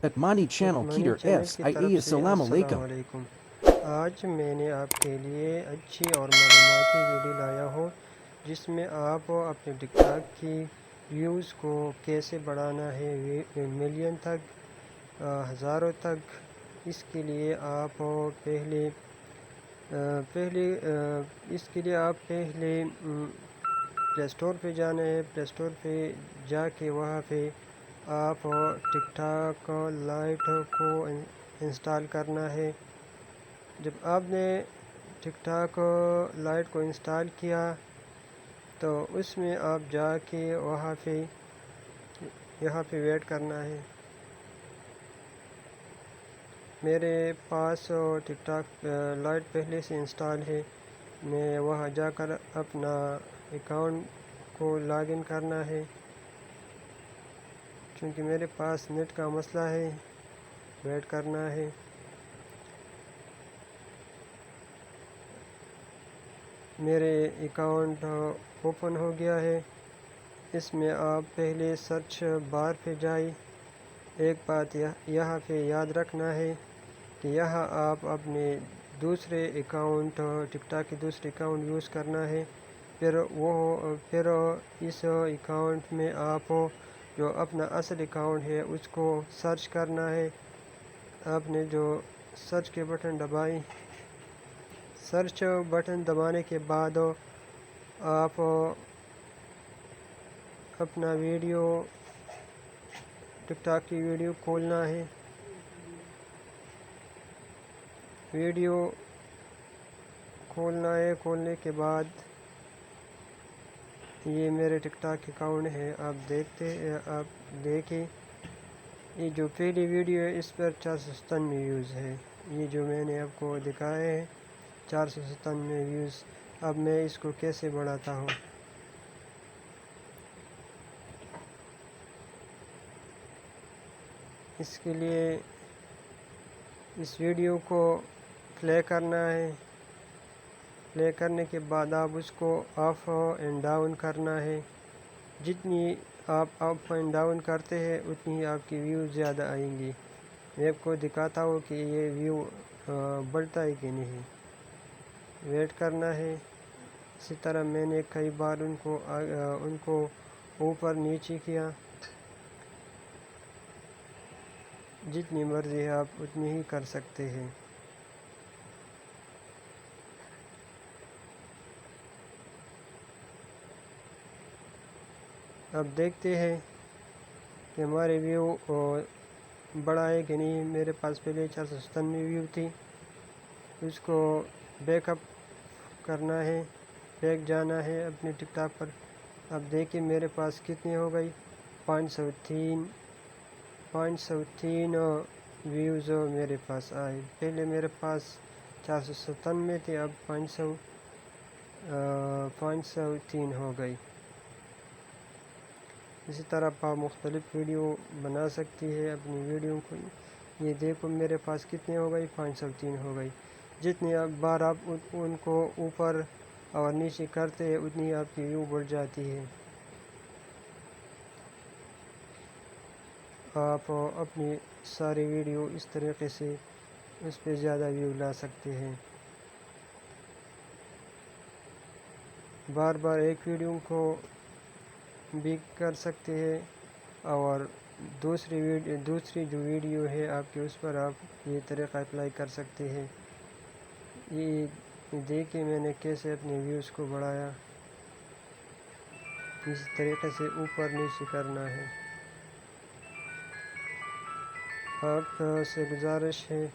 Atmani Channel اتمانی Keter channel S کی طرف IE سے Assalamu السلام Alaikum. علیکم۔ آج میں نے آپ کے لیے اچھی اور معلوماتی ویڈیو لایا ہوں جس میں آپ اپنے ٹک ٹاک کی ویوز کو کیسے بڑھانا ہے ملین تک، ہزاروں تک۔ اس کے لیے آپ پہلے پلے اسٹور پہ جانا ہے۔ پلے اسٹور پہ جا کے وہاں پہ آپ ٹک ٹاک لائٹ کو انسٹال کرنا ہے۔ جب آپ نے ٹک ٹاک لائٹ کو انسٹال کیا تو اس میں آپ جا کے یہاں پہ ویٹ کرنا ہے۔ میرے پاس ٹک ٹاک لائٹ پہلے سے انسٹال ہے۔ میں وہاں جا کر اپنا اکاؤنٹ کو لاگ ان کرنا ہے، چونکہ میرے پاس نیٹ کا مسئلہ ہے، ویٹ کرنا ہے۔ میرے اکاؤنٹ اوپن ہو گیا ہے۔ اس میں آپ پہلے سرچ بار پہ جائیں۔ ایک بات یہاں پہ یاد رکھنا ہے کہ یہاں آپ اپنے دوسرے اکاؤنٹ ٹک ٹاک کے دوسرے اکاؤنٹ یوز کرنا ہے۔ پھر اس اکاؤنٹ میں آپ جو اپنا اصل اکاؤنٹ ہے اس کو سرچ کرنا ہے۔ آپ نے جو سرچ کے بٹن دبائیں، سرچ بٹن دبانے کے بعد آپ اپنا ویڈیو ٹک ٹاک کی ویڈیو کھولنا ہے۔ ویڈیو کھولنا ہے۔ کھولنے کے بعد یہ میرے ٹک ٹاک اکاؤنٹ ہے، آپ دیکھیں۔ یہ جو پہلی ویڈیو ہے اس پر 497 ویوز ہے۔ یہ جو میں نے آپ کو دکھایا ہے 497 ویوز۔ اب میں اس کو کیسے بڑھاتا ہوں؟ اس کے لیے اس ویڈیو کو پلے کرنا ہے۔ پلے کرنے کے بعد آپ اس کو اپ اینڈ ڈاؤن کرنا ہے۔ جتنی آپ اپ اینڈ ڈاؤن کرتے ہیں اتنی آپ کی ویو زیادہ آئیں گی۔ میں آپ کو دکھاتا ہوں کہ یہ ویو بڑھتا ہے کہ نہیں۔ ویٹ کرنا ہے۔ اسی طرح میں نے کئی بار ان کو اوپر نیچے کیا۔ جتنی مرضی ہے آپ اتنی ہی کر سکتے ہیں۔ اب دیکھتے ہیں کہ ہمارے ویو بڑا ہے کہ نہیں۔ میرے پاس پہلے 497 ویو تھی، اس کو بیک اپ کرنا ہے، بیک جانا ہے اپنے ٹک ٹاک پر۔ اب دیکھیں میرے پاس کتنی ہو گئی، 503 ویوز میرے پاس آئے۔ پہلے میرے پاس 497 تھے، اب 503 ہو گئی۔ اسی طرح آپ مختلف ویڈیو بنا سکتی ہے اپنی ویڈیو کو۔ یہ دیکھو میرے پاس کتنی ہو گئی، 503 ہو گئی۔ جتنی بار آپ ان کو اوپر اور نیچے کرتے ہیں اتنی آپ کی ویو بڑھ جاتی ہے۔ آپ اپنی ساری ویڈیو اس طریقے سے اس پہ زیادہ ویو لا سکتے ہیں۔ بار بار ایک ویڈیو کو بھی کر سکتے ہیں، اور دوسری جو ویڈیو ہے آپ کی اس پر آپ یہ طریقہ اپلائی کر سکتے ہیں۔ یہ دیکھیں میں نے کیسے اپنے ویوز کو بڑھایا۔ اس طریقے سے اوپر نیچے کرنا ہے۔ آپ سے گزارش ہے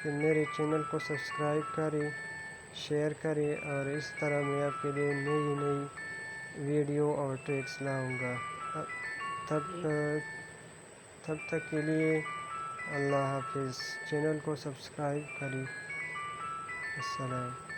کہ میرے چینل کو سبسکرائب کریں، شیئر کریں، اور اس طرح میں آپ کے لیے نئی ویڈیو اور ٹریکس لاؤں گا۔ تب تک کے لیے اللہ حافظ۔ چینل کو سبسکرائب کریں۔ السلام۔